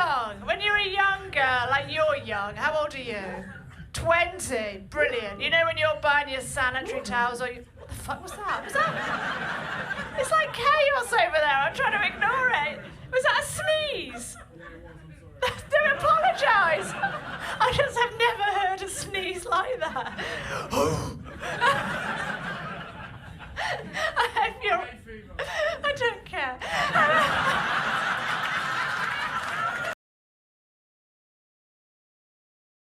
young, when you're a young girl, like you're young, how old are you? 20, brilliant. You know when you're buying your sanitary towels or you... What the fuck was that? Was that... It's like chaos over there, I'm trying to ignore it. Was that a sneeze? Do apologise. I just have never heard a sneeze like that.